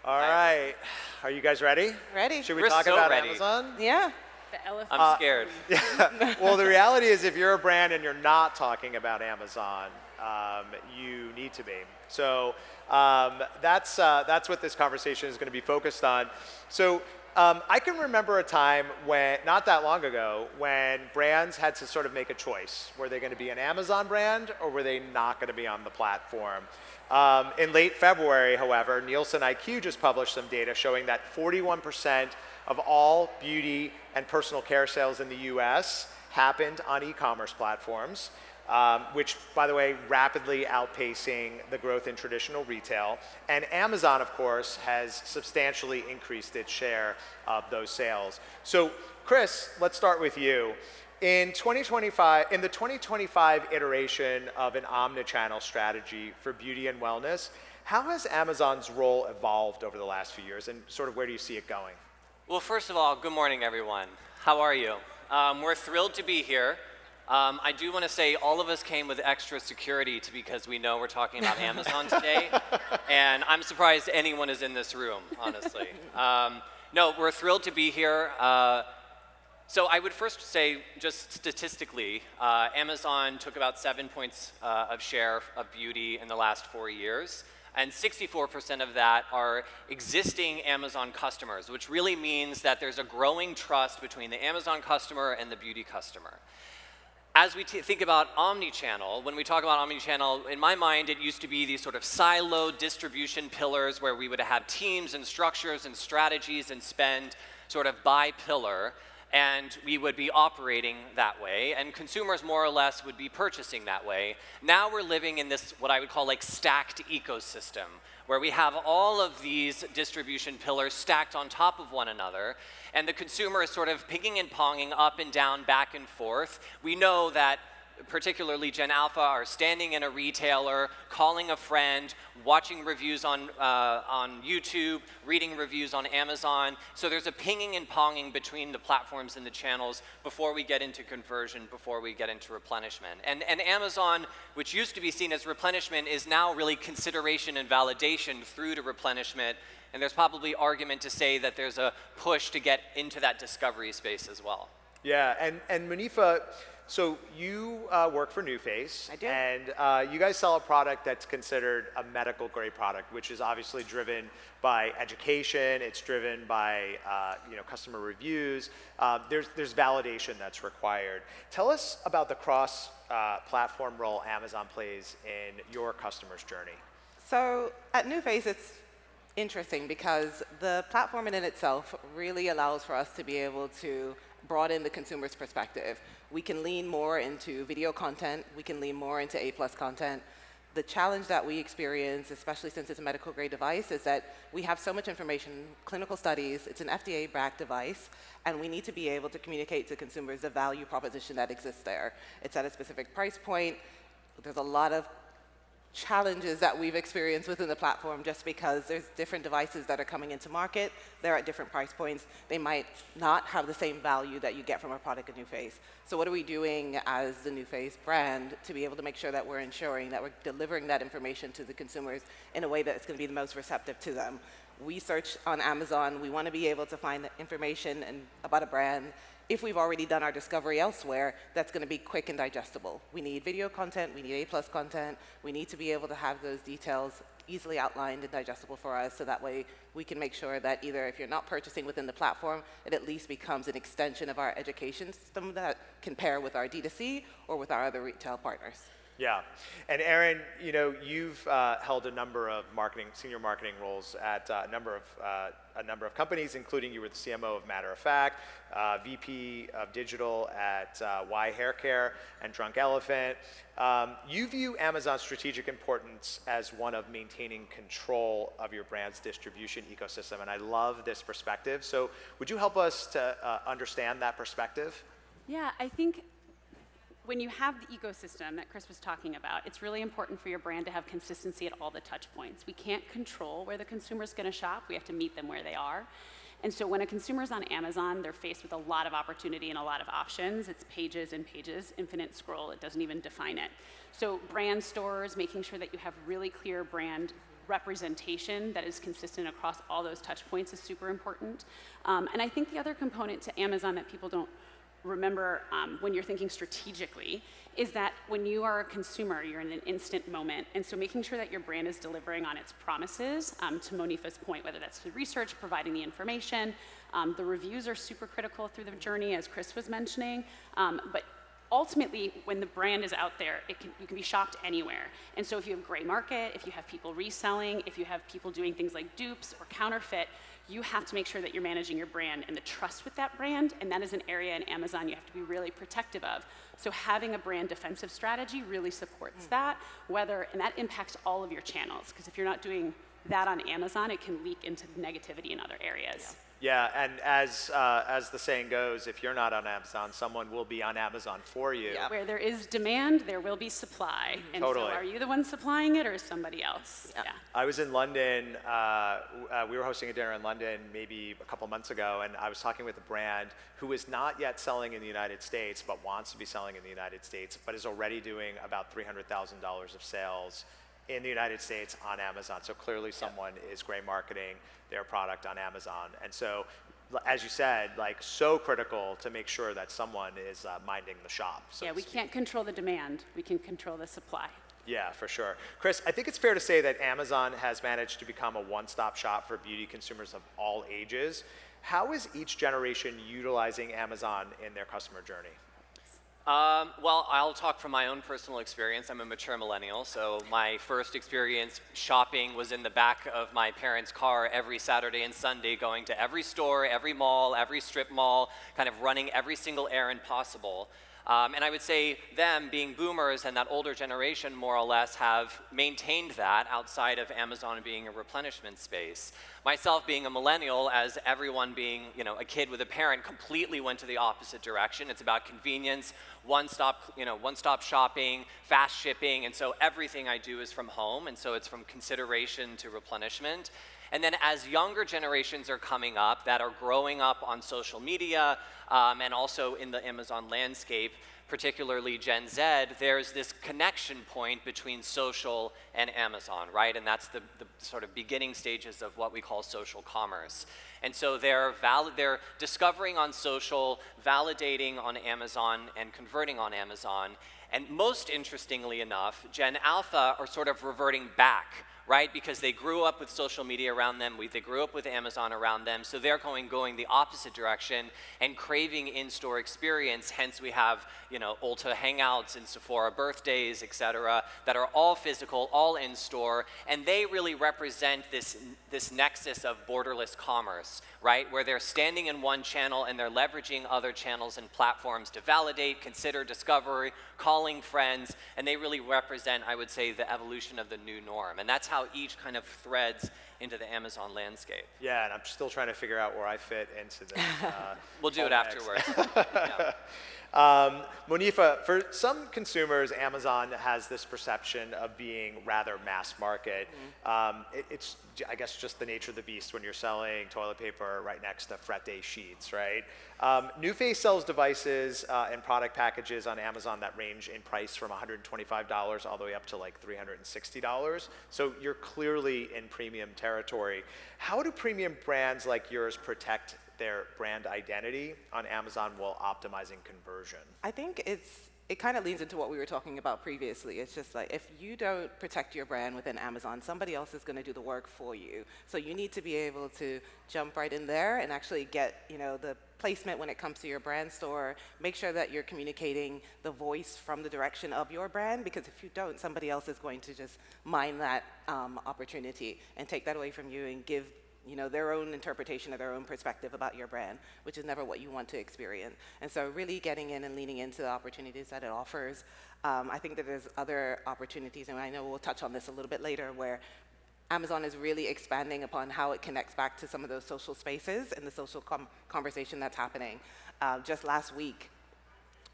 All right. Are you guys ready? Ready. Should we We're talk so about ready. Amazon? Yeah. The elephant. I'm scared. Well, the reality is if you're a brand and you're not talking about Amazon, you need to be. So that's what this conversation is going to be focused on. So I can remember a time when, not that long ago, when brands had to sort of make a choice. Were they going to be an Amazon brand or were they not going to be on the platform? In late February, however, Nielsen IQ just published some data showing that 41% of all beauty and personal care sales in the US happened on e-commerce platforms, which, by the way, rapidly outpacing the growth in traditional retail. And Amazon, of course, has substantially increased its share of those sales. So, Chris, let's start with you. In the 2025 iteration of an omnichannel strategy for beauty and wellness, how has Amazon's role evolved over the last few years, and sort of where do you see it going? Well, first of all, good morning, everyone. How are you? We're thrilled to be here. I do want to say all of us came with extra security because we know we're talking about Amazon today, and I'm surprised anyone is in this room, honestly. No, we're thrilled to be here. So I would first say, just statistically, Amazon took about 7 points of share of beauty in the last 4 years, and 64% of that are existing Amazon customers, which really means that there's a growing trust between the Amazon customer and the beauty customer. As we think about omnichannel, when we talk about omnichannel, in my mind, it used to be these sort of siloed distribution pillars where we would have teams and structures and strategies and spend sort of by pillar. And we would be operating that way, and consumers more or less would be purchasing that way. Now we're living in this, what I would call like stacked ecosystem, where we have all of these distribution pillars stacked on top of one another, and the consumer is sort of pinging and ponging up and down, back and forth. We know that particularly Gen Alpha are standing in a retailer, calling a friend, watching reviews on YouTube, reading reviews on Amazon. So there's a pinging and ponging between the platforms and the channels before we get into conversion, before we get into replenishment. And Amazon, which used to be seen as replenishment, is now really consideration and validation through to replenishment. And there's probably argument to say that there's a push to get into that discovery space as well. Yeah, and Monifa, so you work for NuFACE. I do. And you guys sell a product that's considered a medical grade product, which is obviously driven by education. It's driven by customer reviews. There's validation that's required. Tell us about the cross-platform role Amazon plays in your customer's journey. So at NuFACE, it's interesting because the platform in itself really allows for us to be able to broaden the consumer's perspective. We can lean more into video content. We can lean more into A+ content. The challenge that we experience, especially since it's a medical grade device, is that we have so much information, clinical studies, it's an FDA-backed device, and we need to be able to communicate to consumers the value proposition that exists there. It's at a specific price point. There's a lot of challenges that we've experienced within the platform just because there's different devices that are coming into market. They're at different price points. They might not have the same value that you get from a product at NuFACE. So what are we doing as the NuFACE brand to be able to make sure that we're ensuring that we're delivering that information to the consumers in a way that it's going to be the most receptive to them? We search on Amazon. We want to be able to find information about a brand. If we've already done our discovery elsewhere, that's going to be quick and digestible. We need video content, we need A+ content, we need to be able to have those details easily outlined and digestible for us, so that way we can make sure that either if you're not purchasing within the platform, it at least becomes an extension of our education system that can pair with our D2C or with our other retail partners. Yeah, and Erin, you've held a number of senior marketing roles at a number of companies, including you were the CMO of Matter of Fact, VP of Digital at Y Hair Care and Drunk Elephant. You view Amazon's strategic importance as one of maintaining control of your brand's distribution ecosystem, and I love this perspective. So would you help us to understand that perspective? Yeah, I think when you have the ecosystem that Chris was talking about, it's really important for your brand to have consistency at all the touch points. We can't control where the consumer's going to shop. We have to meet them where they are. And so when a consumer's on Amazon, they're faced with a lot of opportunity and a lot of options. It's pages and pages, infinite scroll. It doesn't even define it. So brand stores, making sure that you have really clear brand representation that is consistent across all those touch points is super important. And I think the other component to Amazon that people don't remember when you're thinking strategically is that when you are a consumer, you're in an instant moment. And so making sure that your brand is delivering on its promises, to Monifa's point, whether that's through research, providing the information, the reviews are super critical through the journey, as Chris was mentioning. But ultimately, when the brand is out there, you can be shopped anywhere. And so if you have gray market, if you have people reselling, if you have people doing things like dupes or counterfeit, you have to make sure that you're managing your brand and the trust with that brand, and that is an area in Amazon you have to be really protective of. So having a brand defensive strategy really supports that, and that impacts all of your channels, because if you're not doing that on Amazon, it can leak into negativity in other areas. Yeah, and as the saying goes, if you're not on Amazon, someone will be on Amazon for you. Yeah. Where there is demand, there will be supply. And Totally. so are you the one supplying it or is somebody else? Yeah. I was in London, we were hosting a dinner in London maybe a couple months ago, and I was talking with a brand who is not yet selling in the United States, but wants to be selling in the United States, but is already doing about $300,000 of sales in the United States on Amazon. So clearly someone is gray marketing their product on Amazon. And so, as you said, like, so critical to make sure that someone is minding the shop. So Yeah, we can't control the demand. We can control the supply. Yeah, for sure. Chris, I think it's fair to say that Amazon has managed to become a one-stop shop for beauty consumers of all ages. How is each generation utilizing Amazon in their customer journey? Well, I'll talk from my own personal experience. I'm a mature millennial, so my first experience shopping was in the back of my parents' car every Saturday and Sunday, going to every store, every mall, every strip mall, kind of running every single errand possible. And I would say them, being boomers and that older generation, more or less, have maintained that outside of Amazon being a replenishment space. Myself being a millennial, as everyone being, a kid with a parent, completely went to the opposite direction. It's about convenience, one-stop shopping, fast shipping, and so everything I do is from home, and so it's from consideration to replenishment. And then as younger generations are coming up that are growing up on social media and also in the Amazon landscape, particularly Gen Z, there's this connection point between social and Amazon, right? And that's the sort of beginning stages of what we call social commerce. And so they're discovering on social, validating on Amazon, and converting on Amazon. And most interestingly enough, Gen Alpha are sort of reverting back, right? Because they grew up with social media around them, they grew up with Amazon around them, so they're going the opposite direction and craving in-store experience. Hence we have, Ulta Hangouts and Sephora birthdays, etc., that are all physical, all in-store, and they really represent this nexus of borderless commerce, right? Where they're standing in one channel and they're leveraging other channels and platforms to validate, consider, discover, calling friends, and they really represent, I would say, the evolution of the new norm. And that's how each kind of threads into the Amazon landscape. Yeah, and I'm still trying to figure out where I fit into this. We'll do it afterwards. Yeah. Monifa, for some consumers, Amazon has this perception of being rather mass market. It's, I guess, just the nature of the beast when you're selling toilet paper right next to Frette sheets, right? NuFACE sells devices and product packages on Amazon that range in price from $125 all the way up to like $360. So you're clearly in premium territory. How do premium brands like yours protect their brand identity on Amazon while optimizing conversion? I think it kind of leans into what we were talking about previously. It's just like, if you don't protect your brand within Amazon, somebody else is going to do the work for you. So you need to be able to jump right in there and actually get, the placement when it comes to your brand store. Make sure that you're communicating the voice from the direction of your brand, because if you don't, somebody else is going to just mine that opportunity and take that away from you and give their own interpretation or their own perspective about your brand, which is never what you want to experience. And so really getting in and leaning into the opportunities that it offers. I think that there's other opportunities, and I know we'll touch on this a little bit later, where Amazon is really expanding upon how it connects back to some of those social spaces and the social conversation that's happening. Just last week,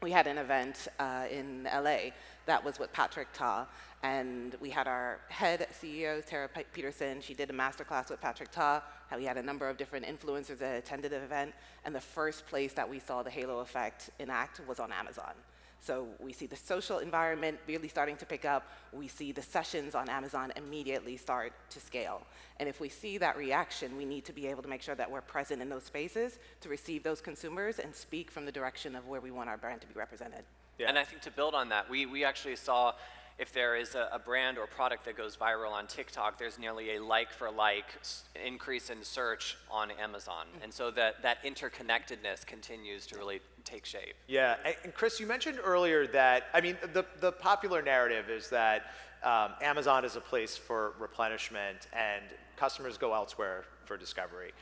we had an event in LA that was with Patrick Ta, and we had our head CEO, Tara Peterson. She did a masterclass with Patrick Ta. We had a number of different influencers that attended the event, and the first place that we saw the halo effect enact was on Amazon. So we see the social environment really starting to pick up. We see the sessions on Amazon immediately start to scale. And if we see that reaction, we need to be able to make sure that we're present in those spaces to receive those consumers and speak from the direction of where we want our brand to be represented. Yeah. And I think to build on that, we actually saw if there is a brand or product that goes viral on TikTok, there's nearly a like-for-like increase in search on Amazon. And so that interconnectedness continues to really take shape. Yeah, and Chris, you mentioned earlier that, I mean, the popular narrative is that Amazon is a place for replenishment and customers go elsewhere for discovery.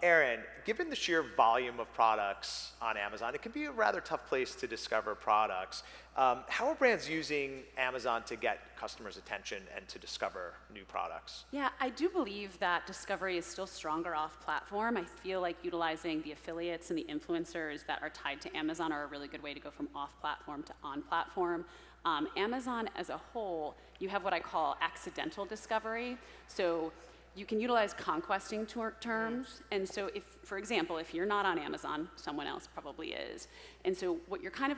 Erin, given the sheer volume of products on Amazon, it can be a rather tough place to discover products. How are brands using Amazon to get customers' attention and to discover new products? Yeah, I do believe that discovery is still stronger off-platform. I feel like utilizing the affiliates and the influencers that are tied to Amazon are a really good way to go from off-platform to on-platform. Amazon as a whole, you have what I call accidental discovery. So you can utilize conquesting terms. And so if, for example, if you're not on Amazon, someone else probably is. And so what you're kind of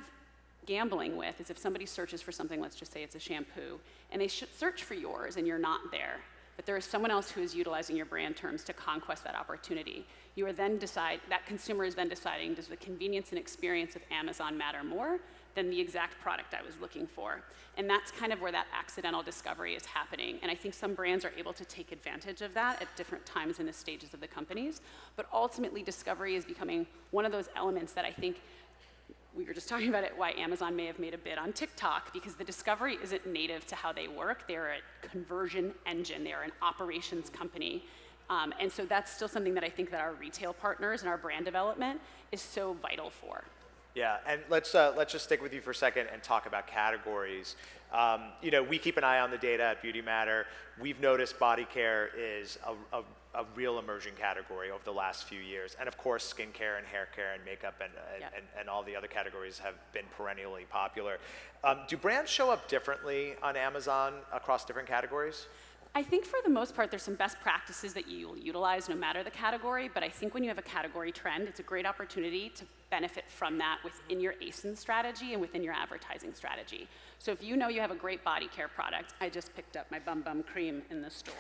gambling with is if somebody searches for something, let's just say it's a shampoo, and they search for yours and you're not there, but there is someone else who is utilizing your brand terms to conquest that opportunity. You are then that consumer is then deciding, does the convenience and experience of Amazon matter more than the exact product I was looking for? And that's kind of where that accidental discovery is happening. And I think some brands are able to take advantage of that at different times in the stages of the companies. But ultimately, discovery is becoming one of those elements that I think, we were just talking about it, why Amazon may have made a bid on TikTok, because the discovery isn't native to how they work. They're a conversion engine. They're an operations company. And so that's still something that I think that our retail partners and our brand development is so vital for. Yeah, and let's just stick with you for a second and talk about categories. You know, we keep an eye on the data at BeautyMatter. We've noticed body care is a real emerging category over the last few years. And of course, skincare and hair care and makeup and all the other categories have been perennially popular. Do brands show up differently on Amazon across different categories? I think for the most part, there's some best practices that you will utilize no matter the category, but I think when you have a category trend, it's a great opportunity to benefit from that within your ASIN strategy and within your advertising strategy. So if you know you have a great body care product, I just picked up my Bum Bum cream in the store.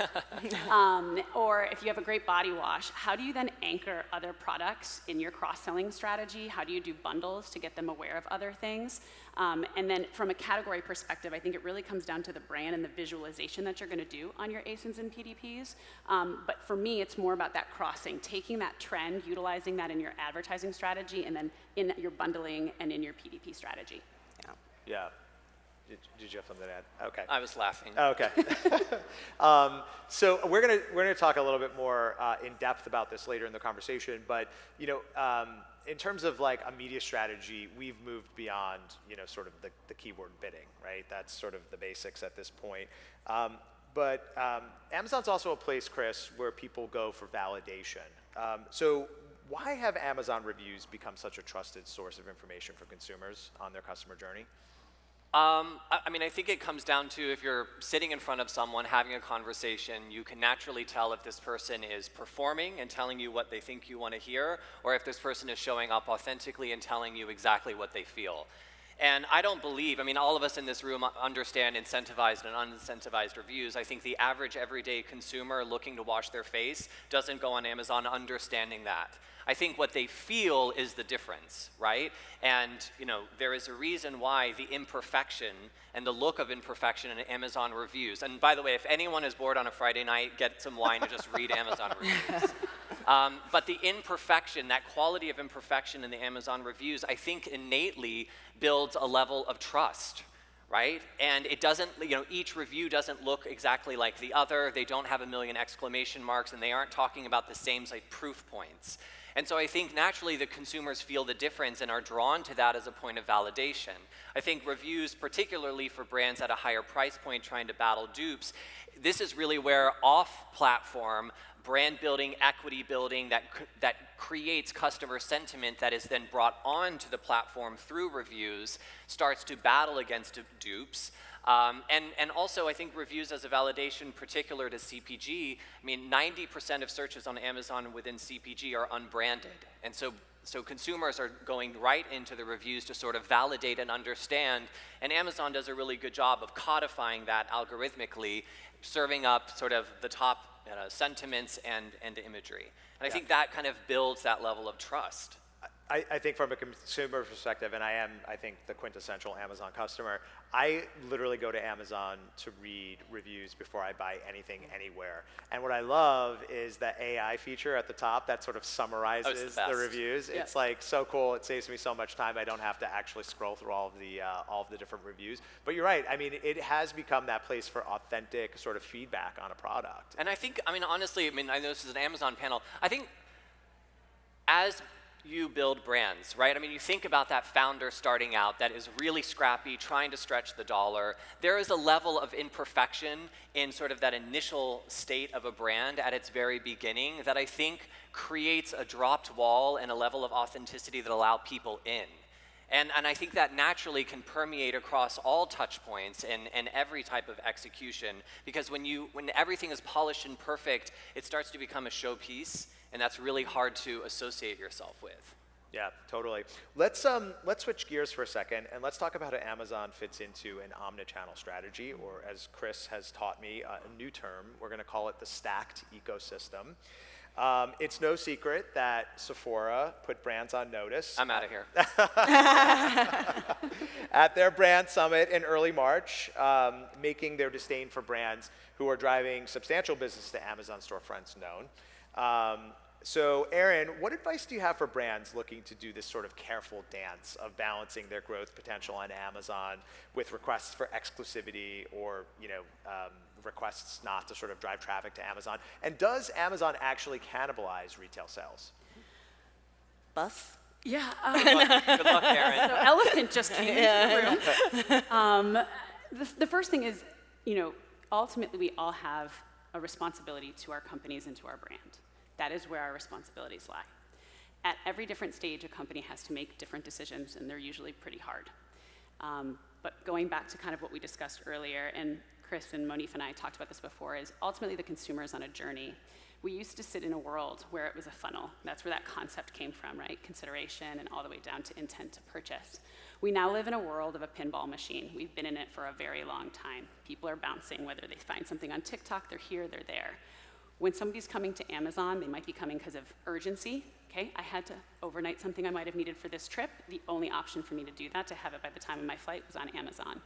Or if you have a great body wash, how do you then anchor other products in your cross-selling strategy? How do you do bundles to get them aware of other things? And then from a category perspective, I think it really comes down to the brand and the visualization that you're going to do on your ASINs and PDPs. But for me, it's more about that crossing, taking that trend, utilizing that in your advertising strategy, and then in your bundling and in your PDP strategy. Yeah. Did you have something to add? Okay. I was laughing. Okay. So we're gonna talk a little bit more in depth about this later in the conversation. But you know, in terms of like a media strategy, we've moved beyond sort of the keyword bidding, right? That's sort of the basics at this point. But Amazon's also a place, Chris, where people go for validation. So why have Amazon reviews become such a trusted source of information for consumers on their customer journey? I mean, I think it comes down to if you're sitting in front of someone having a conversation, you can naturally tell if this person is performing and telling you what they think you want to hear, or if this person is showing up authentically and telling you exactly what they feel. And I don't believe, I mean, all of us in this room understand incentivized and unincentivized reviews. I think the average everyday consumer looking to wash their face doesn't go on Amazon understanding that. I think what they feel is the difference, right? And there is a reason why the imperfection and the look of imperfection in Amazon reviews. And by the way, if anyone is bored on a Friday night, get some wine and just read Amazon reviews. But the imperfection, that quality of imperfection in the Amazon reviews, I think innately builds a level of trust, right? And it doesn't, each review doesn't look exactly like the other. They don't have a million exclamation marks, and they aren't talking about the same like proof points. And so I think naturally the consumers feel the difference and are drawn to that as a point of validation. I think reviews, particularly for brands at a higher price point trying to battle dupes, this is really where off-platform brand building, equity building that creates customer sentiment that is then brought onto the platform through reviews starts to battle against dupes. And also, I think reviews as a validation particular to CPG, I mean, 90% of searches on Amazon within CPG are unbranded. And so consumers are going right into the reviews to sort of validate and understand, and Amazon does a really good job of codifying that algorithmically, serving up sort of the top sentiments and imagery. And I think that kind of builds that level of trust. I think from a consumer perspective, and I am, I think, the quintessential Amazon customer, I literally go to Amazon to read reviews before I buy anything anywhere. And what I love is that AI feature at the top that sort of summarizes the reviews. Yeah. It's like so cool. It saves me so much time. I don't have to actually scroll through all of the different reviews. But you're right. I mean, it has become that place for authentic sort of feedback on a product. And I think, I mean, honestly, I mean, I know this is an Amazon panel. I think as you build brands, right? I mean, you think about that founder starting out that is really scrappy, trying to stretch the dollar. There is a level of imperfection in sort of that initial state of a brand at its very beginning that I think creates a dropped wall and a level of authenticity that allow people in. And I think that naturally can permeate across all touch points and every type of execution, because when everything is polished and perfect, it starts to become a showpiece, and that's really hard to associate yourself with. Yeah, totally. Let's switch gears for a second, and let's talk about how Amazon fits into an omnichannel strategy, or as Chris has taught me, a new term. We're going to call it the stacked ecosystem. It's no secret that Sephora put brands on notice. I'm out of here. At their brand summit in early March, making their disdain for brands who are driving substantial business to Amazon storefronts known. So Erin, what advice do you have for brands looking to do this sort of careful dance of balancing their growth potential on Amazon with requests for exclusivity or requests not to sort of drive traffic to Amazon? And does Amazon actually cannibalize retail sales? Bus? Yeah. Good luck, Erin. So elephant just came into the room. The first thing is, ultimately we all have a responsibility to our companies and to our brand. That is where our responsibilities lie. At every different stage, a company has to make different decisions, and they're usually pretty hard. But going back to kind of what we discussed earlier, and Chris and Monifa and I talked about this before, is ultimately the consumer is on a journey. We used to sit in a world where it was a funnel. That's where that concept came from, right? Consideration and all the way down to intent to purchase. We now live in a world of a pinball machine. We've been in it for a very long time. People are bouncing, whether they find something on TikTok, they're here, they're there. When somebody's coming to Amazon, they might be coming because of urgency. Okay, I had to overnight something I might have needed for this trip. The only option for me to do that, to have it by the time of my flight, was on Amazon.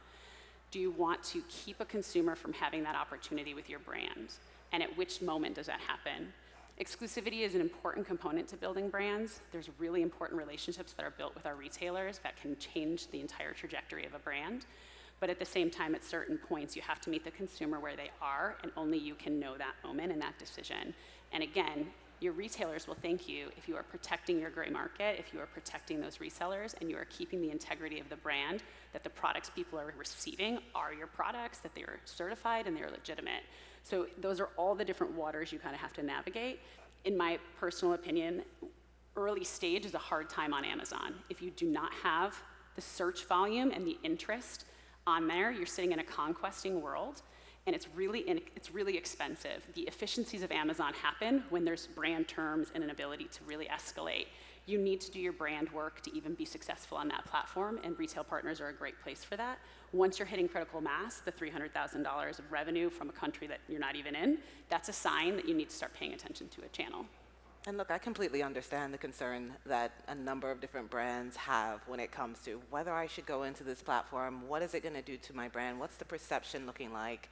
Do you want to keep a consumer from having that opportunity with your brand? And at which moment does that happen? Exclusivity is an important component to building brands. There's really important relationships that are built with our retailers that can change the entire trajectory of a brand. But at the same time, at certain points, you have to meet the consumer where they are, and only you can know that moment and that decision. And again, your retailers will thank you if you are protecting your gray market, if you are protecting those resellers, and you are keeping the integrity of the brand, that the products people are receiving are your products, that they are certified and they're legitimate. So those are all the different waters you kind of have to navigate. In my personal opinion, early stage is a hard time on Amazon. If you do not have the search volume and the interest on there, you're sitting in a conquesting world, and it's really expensive. The efficiencies of Amazon happen when there's brand terms and an ability to really escalate. You need to do your brand work to even be successful on that platform, and retail partners are a great place for that. Once you're hitting critical mass, the $300,000 of revenue from a country that you're not even in, that's a sign that you need to start paying attention to a channel. And look, I completely understand the concern that a number of different brands have when it comes to whether I should go into this platform, what is it going to do to my brand, what's the perception looking like?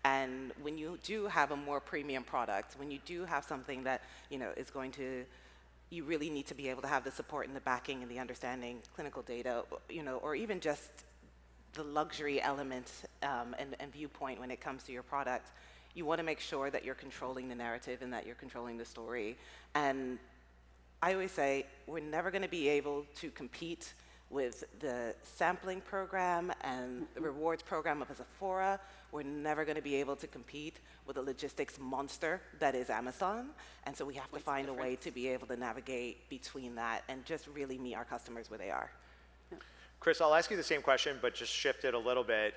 And when you do have a more premium product, when you do have something that is going to, you really need to be able to have the support and the backing and the understanding, clinical data, or even just the luxury element and viewpoint when it comes to your product. You want to make sure that you're controlling the narrative and that you're controlling the story. And I always say, we're never going to be able to compete with the sampling program and the rewards program of a Sephora. We're never going to be able to compete with the logistics monster that is Amazon. And so we have to find a way to be able to navigate between that and just really meet our customers where they are. Chris, I'll ask you the same question, but just shift it a little bit.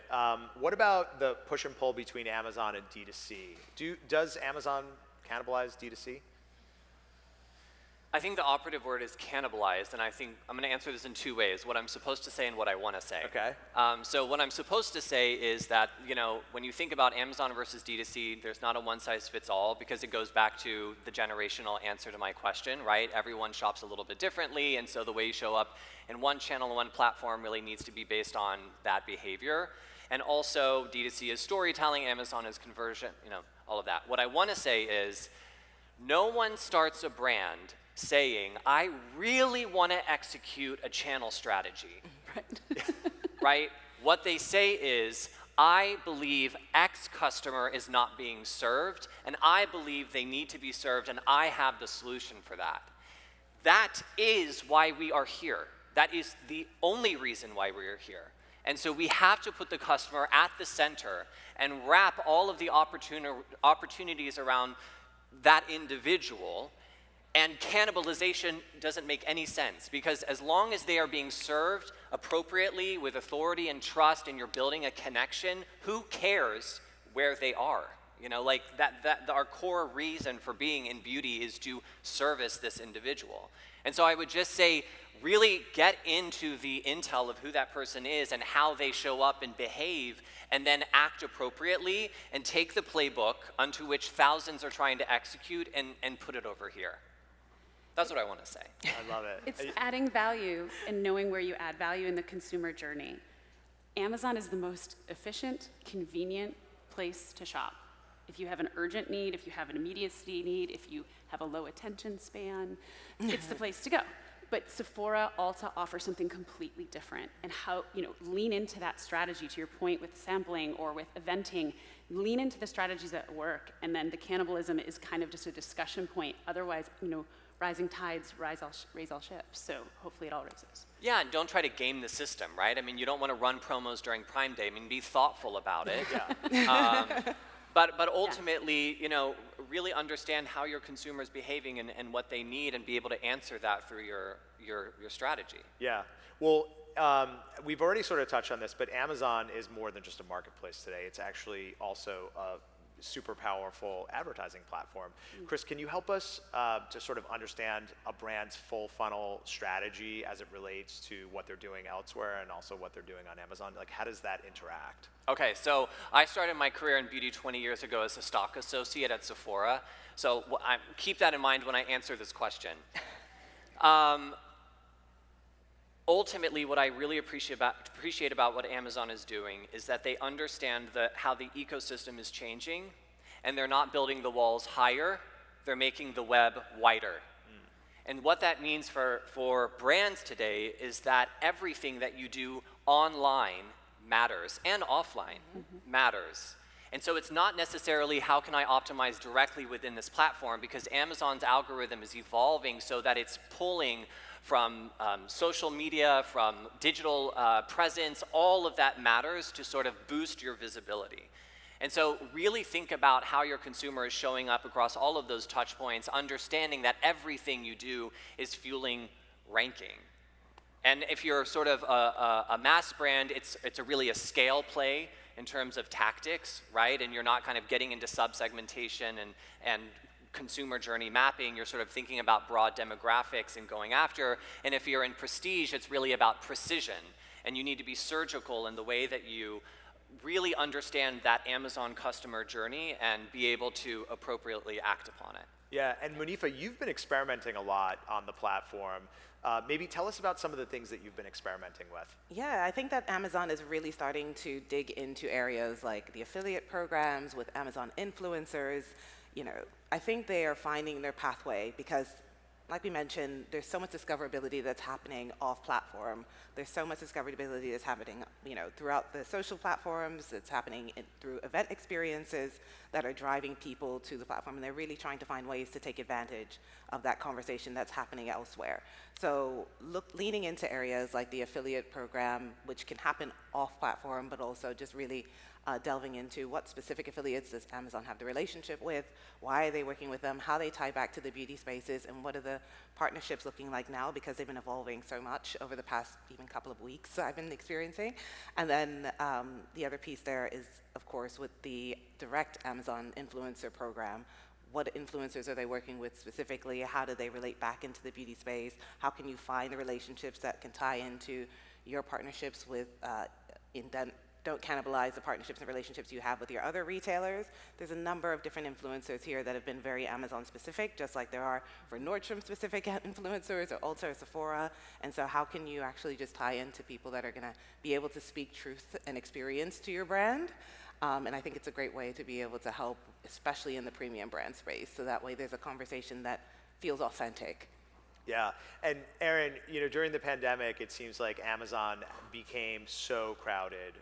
What about the push and pull between Amazon and D2C? Does Amazon cannibalize D2C? I think the operative word is cannibalized, and I think I'm going to answer this in two ways, what I'm supposed to say and what I want to say. Okay. So what I'm supposed to say is that, when you think about Amazon versus D2C, there's not a one-size-fits-all, because it goes back to the generational answer to my question, right? Everyone shops a little bit differently, and so the way you show up in one channel and one platform really needs to be based on that behavior. And also, D2C is storytelling, Amazon is conversion, all of that. What I want to say is, no one starts a brand saying, I really want to execute a channel strategy. Right. Right? What they say is, I believe X customer is not being served, and I believe they need to be served, and I have the solution for that. That is why we are here. That is the only reason why we are here. And so we have to put the customer at the center and wrap all of the opportunities around that individual. And cannibalization doesn't make any sense, because as long as they are being served appropriately with authority and trust, and you're building a connection, who cares where they are? Our core reason for being in beauty is to service this individual. And so I would just say, really get into the intel of who that person is and how they show up and behave, and then act appropriately and take the playbook unto which thousands are trying to execute and put it over here. That's what I want to say. I love it. It's adding value and knowing where you add value in the consumer journey. Amazon is the most efficient, convenient place to shop. If you have an urgent need, if you have an immediacy need, if you have a low attention span, it's the place to go. But Sephora, Ulta offer something completely different. And how, lean into that strategy, to your point with sampling or with eventing, lean into the strategies that work, and then the cannibalism is kind of just a discussion point. Otherwise, rising tides raise all ships, so hopefully it all raises. Yeah, and don't try to game the system, right? I mean, you don't want to run promos during Prime Day. I mean, be thoughtful about it. But ultimately, really understand how your consumer is behaving and what they need, and be able to answer that through your strategy. Yeah. Well, we've already sort of touched on this, but Amazon is more than just a marketplace today. It's actually also a super powerful advertising platform. Chris, can you help us to sort of understand a brand's full funnel strategy as it relates to what they're doing elsewhere and also what they're doing on Amazon? Like, how does that interact? Okay, so I started my career in beauty 20 years ago as a stock associate at Sephora. So keep that in mind when I answer this question. Ultimately, what I really appreciate about what Amazon is doing is that they understand how the ecosystem is changing, and they're not building the walls higher, they're making the web wider. And what that means for brands today is that everything that you do online matters, and offline matters. And so it's not necessarily how can I optimize directly within this platform, because Amazon's algorithm is evolving so that it's pulling from social media, from digital presence. All of that matters to sort of boost your visibility. And so really think about how your consumer is showing up across all of those touch points, understanding that everything you do is fueling ranking. And if you're sort of a mass brand, it's really a scale play in terms of tactics, right? And you're not kind of getting into sub-segmentation and consumer journey mapping. You're sort of thinking about broad demographics and going after. And if you're in prestige, it's really about precision. And you need to be surgical in the way that you really understand that Amazon customer journey and be able to appropriately act upon it. Yeah, and Monifa, you've been experimenting a lot on the platform. Maybe tell us about some of the things that you've been experimenting with. Yeah, I think that Amazon is really starting to dig into areas like the affiliate programs with Amazon influencers. I think they are finding their pathway because, like we mentioned, there's so much discoverability that's happening off-platform. There's so much discoverability that's happening, throughout the social platforms. It's happening through event experiences that are driving people to the platform, and they're really trying to find ways to take advantage of that conversation that's happening elsewhere. So leaning into areas like the affiliate program, which can happen off-platform, but also just really delving into what specific affiliates does Amazon have the relationship with, why are they working with them, how they tie back to the beauty spaces, and what are the partnerships looking like now, because they've been evolving so much over the past even couple of weeks I've been experiencing. And then the other piece there is, of course, with the direct Amazon influencer program. What influencers are they working with specifically? How do they relate back into the beauty space? How can you find the relationships that can tie into your partnerships with don't cannibalize the partnerships and relationships you have with your other retailers? There's a number of different influencers here that have been very Amazon specific, just like there are for Nordstrom specific influencers or Ulta or Sephora. And so how can you actually just tie into people that are going to be able to speak truth and experience to your brand? And I think it's a great way to be able to help, especially in the premium brand space. So that way there's a conversation that feels authentic. Yeah, and Erin, during the pandemic, it seems like Amazon became so crowded.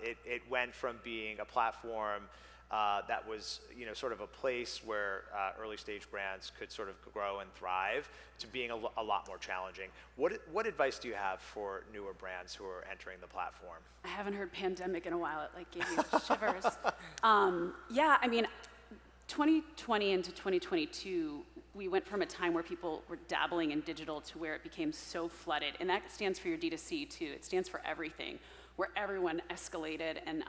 It went from being a platform that was, sort of a place where early stage brands could sort of grow and thrive, to being a lot more challenging. What advice do you have for newer brands who are entering the platform? I haven't heard pandemic in a while. It gave me shivers. Yeah, 2020 into 2022, we went from a time where people were dabbling in digital to where it became so flooded. And that stands for your D2C too. It stands for everything, where everyone escalated and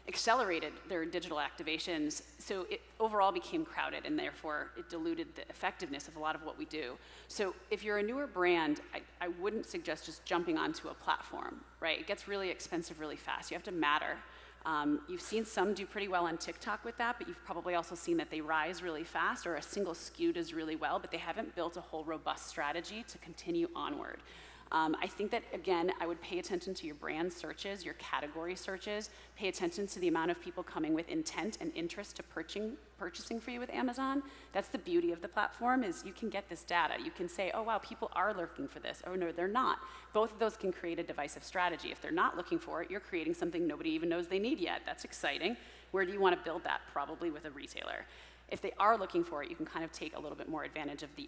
accelerated their digital activations. So it overall became crowded, and therefore it diluted the effectiveness of a lot of what we do. So if you're a newer brand, I wouldn't suggest just jumping onto a platform, right? It gets really expensive really fast. You have to matter. You've seen some do pretty well on TikTok with that, but you've probably also seen that they rise really fast, or a single SKU does really well, but they haven't built a whole robust strategy to continue onward. I think that, again, I would pay attention to your brand searches, your category searches, pay attention to the amount of people coming with intent and interest to purchasing for you with Amazon. That's the beauty of the platform, is you can get this data. You can say, oh, wow, people are looking for this. Oh, no, they're not. Both of those can create a divisive strategy. If they're not looking for it, you're creating something nobody even knows they need yet. That's exciting. Where do you want to build that? Probably with a retailer. If they are looking for it, you can kind of take a little bit more advantage of the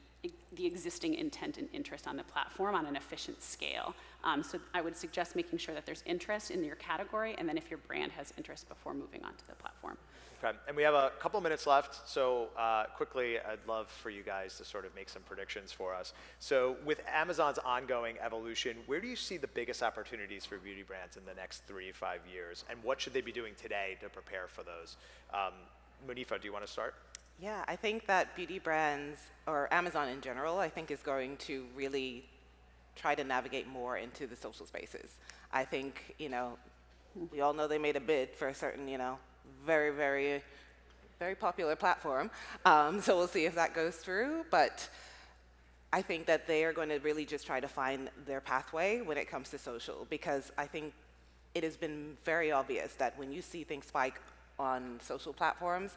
existing intent and interest on the platform on an efficient scale. So I would suggest making sure that there's interest in your category, and then if your brand has interest, before moving on to the platform. Okay, and we have a couple minutes left, so quickly, I'd love for you guys to sort of make some predictions for us. So with Amazon's ongoing evolution, where do you see the biggest opportunities for beauty brands in the next 3 to 5 years, and what should they be doing today to prepare for those? Monifa, do you want to start? Yeah, I think that beauty brands, or Amazon in general, I think is going to really try to navigate more into the social spaces. I think, we all know they made a bid for a certain, very, very, very popular platform. So we'll see if that goes through. But I think that they are going to really just try to find their pathway when it comes to social, because I think it has been very obvious that when you see things spike on social platforms,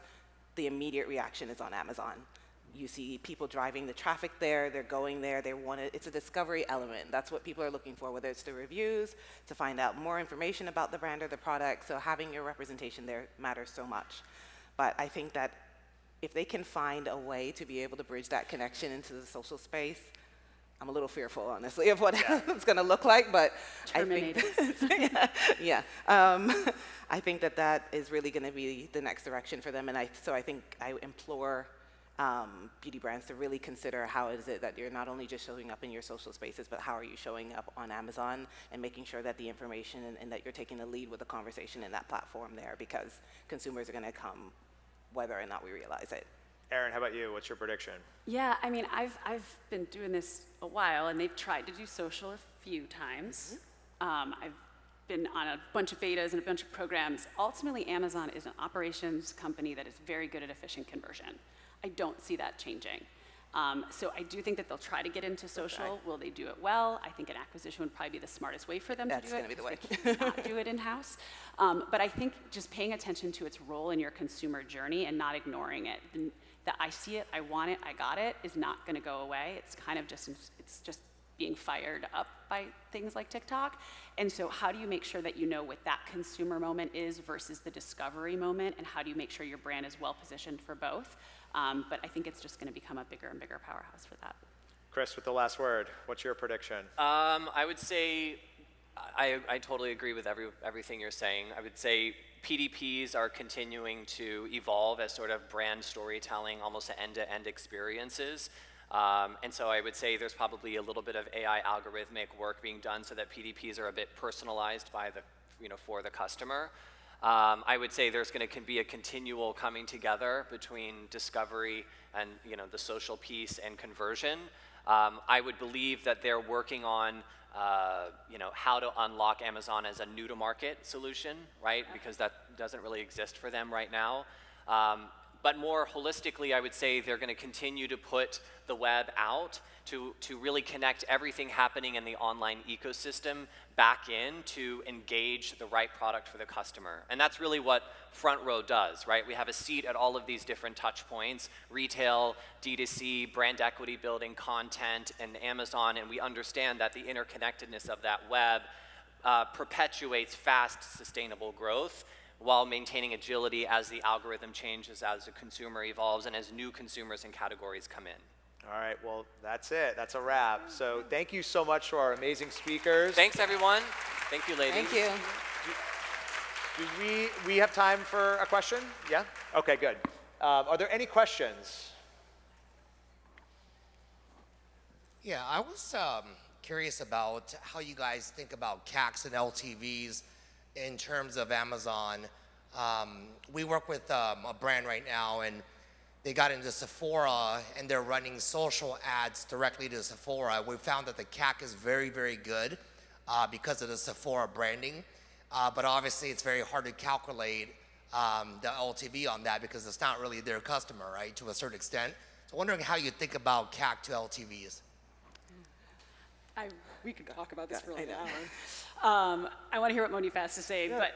the immediate reaction is on Amazon. You see people driving the traffic there, they're going there, it's a discovery element. That's what people are looking for, whether it's the reviews, to find out more information about the brand or the product. So having your representation there matters so much. But I think that if they can find a way to be able to bridge that connection into the social space, I'm a little fearful, honestly, of what it's going to look like, but I think, I think that is really going to be the next direction for them. And so I think I implore beauty brands to really consider how is it that you're not only just showing up in your social spaces, but how are you showing up on Amazon, and making sure that the information and that you're taking the lead with the conversation in that platform there, because consumers are going to come whether or not we realize it. Erin, how about you? What's your prediction? Yeah, I've been doing this a while, and they've tried to do social a few times. I've been on a bunch of betas and a bunch of programs. Ultimately, Amazon is an operations company that is very good at efficient conversion. I don't see that changing. So I do think that they'll try to get into social. Okay. Will they do it well? I think an acquisition would probably be the smartest way for them to do it. That's going to be the way. They cannot do it in-house. But I think just paying attention to its role in your consumer journey and not ignoring it. The I see it, I want it, I got it is not going to go away. It's kind of just being fired up by things like TikTok. And so how do you make sure that you know what that consumer moment is versus the discovery moment, and how do you make sure your brand is well positioned for both? But I think it's just going to become a bigger and bigger powerhouse for that. Chris, with the last word, what's your prediction? I would say I totally agree with everything you're saying. I would say PDPs are continuing to evolve as sort of brand storytelling, almost end-to-end experiences. And so I would say there's probably a little bit of AI algorithmic work being done so that PDPs are a bit personalized by the, for the customer. I would say there's going to be a continual coming together between discovery and the social piece and conversion. I would believe that they're working on how to unlock Amazon as a new to market solution, right? Because that doesn't really exist for them right now. But more holistically, I would say they're going to continue to put the web out to really connect everything happening in the online ecosystem back in to engage the right product for the customer. And that's really what Front Row does, right? We have a seat at all of these different touch points, retail, D2C, brand equity building, content, and Amazon, and we understand that the interconnectedness of that web perpetuates fast, sustainable growth while maintaining agility as the algorithm changes, as the consumer evolves, and as new consumers and categories come in. All right, well, that's it. That's a wrap. So thank you so much to our amazing speakers. Thanks, everyone. Thank you, ladies. Thank you. Do we have time for a question? Yeah? Okay, good. Are there any questions? Yeah, I was curious about how you guys think about CACs and LTVs in terms of Amazon. We work with a brand right now, and they got into Sephora, and they're running social ads directly to Sephora. We found that the CAC is very, very good because of the Sephora branding. But obviously, it's very hard to calculate the LTV on that because it's not really their customer, right, to a certain extent. So wondering how you think about CAC to LTVs. We could talk about this for like an hour. I want to hear what Monifa has to say, but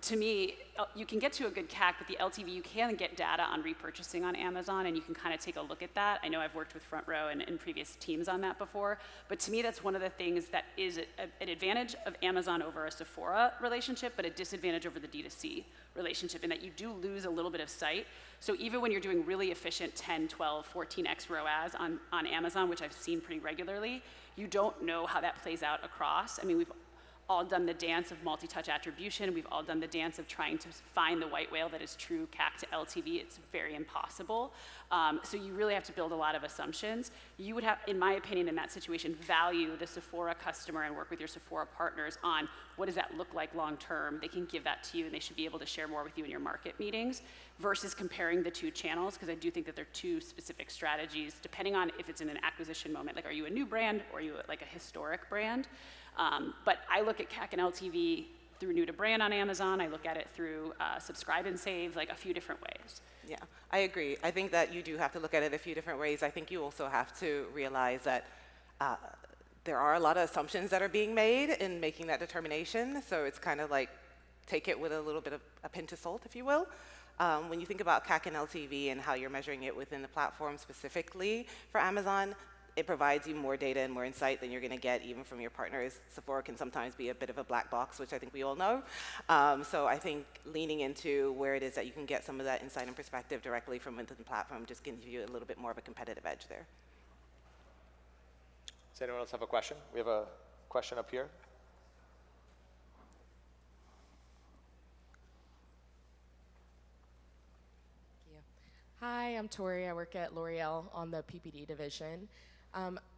to me, you can get to a good CAC, but the LTV, you can get data on repurchasing on Amazon, and you can kind of take a look at that. I know I've worked with Front Row and in previous teams on that before, but to me, that's one of the things that is an advantage of Amazon over a Sephora relationship, but a disadvantage over the D2C relationship, in that you do lose a little bit of sight. So even when you're doing really efficient 10, 12, 14x ROAS on Amazon, which I've seen pretty regularly, you don't know how that plays out across. I mean, we've all done the dance of multi-touch attribution. We've all done the dance of trying to find the white whale that is true CAC to LTV. It's very impossible. So you really have to build a lot of assumptions. You would have, in my opinion, in that situation, value the Sephora customer and work with your Sephora partners on what does that look like long term. They can give that to you, and they should be able to share more with you in your market meetings versus comparing the two channels, because I do think that they're two specific strategies, depending on if it's in an acquisition moment, like are you a new brand or are you like a historic brand? But I look at CAC and LTV through new to brand on Amazon. I look at it through subscribe and save, like a few different ways. Yeah, I agree. I think that you do have to look at it a few different ways. I think you also have to realize that there are a lot of assumptions that are being made in making that determination. So it's kind of like take it with a little bit of a pinch of salt, if you will. When you think about CAC and LTV and how you're measuring it within the platform specifically for Amazon, it provides you more data and more insight than you're going to get even from your partners. Sephora can sometimes be a bit of a black box, which I think we all know. So I think leaning into where it is that you can get some of that insight and perspective directly from within the platform just gives you a little bit more of a competitive edge there. Does anyone else have a question? We have a question up here. Hi, I'm Tori. I work at L'Oreal on the PPD division.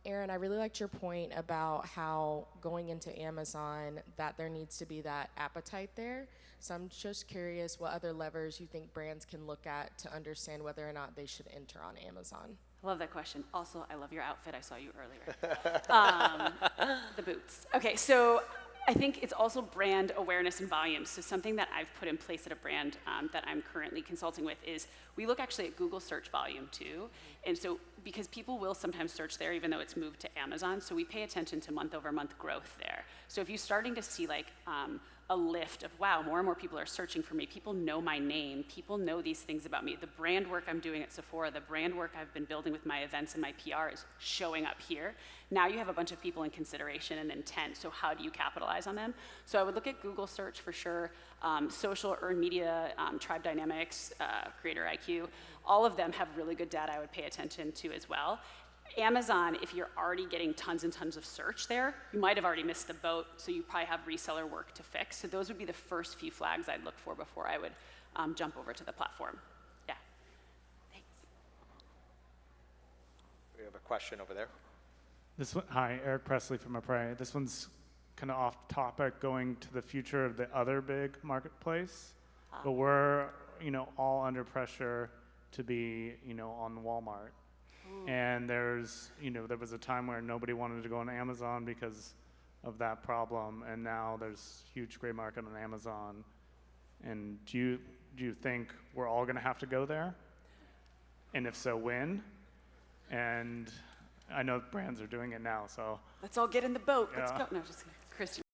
Erin, I really liked your point about how going into Amazon that there needs to be that appetite there. So I'm just curious what other levers you think brands can look at to understand whether or not they should enter on Amazon. I love that question. Also, I love your outfit. I saw you earlier. The boots. Okay, so I think it's also brand awareness and volume. So something that I've put in place at a brand that I'm currently consulting with is we look actually at Google search volume too. And so because people will sometimes search there even though it's moved to Amazon, so we pay attention to month over month growth there. So if you're starting to see like a lift of, wow, more and more people are searching for me, people know my name, people know these things about me, the brand work I'm doing at Sephora, the brand work I've been building with my events and my PR is showing up here. Now you have a bunch of people in consideration and intent, so how do you capitalize on them? So I would look at Google search for sure, social, earned media, Tribe Dynamics, Creator IQ, all of them have really good data I would pay attention to as well. Amazon, if you're already getting tons and tons of search there, you might have already missed the boat, so you probably have reseller work to fix. So those would be the first few flags I'd look for before I would jump over to the platform. Yeah. Thanks. We have a question over there. This one, hi, Eric Presley from Apres. This one's kind of off topic, going to the future of the other big marketplace. But we're, all under pressure to be, on Walmart. And there's, there was a time where nobody wanted to go on Amazon because of that problem, and now there's huge gray market on Amazon. And do you think we're all going to have to go there? And if so, when? And I know brands are doing it now, so. Let's all get in the boat. Let's Yeah. go. No, just kidding. Chris,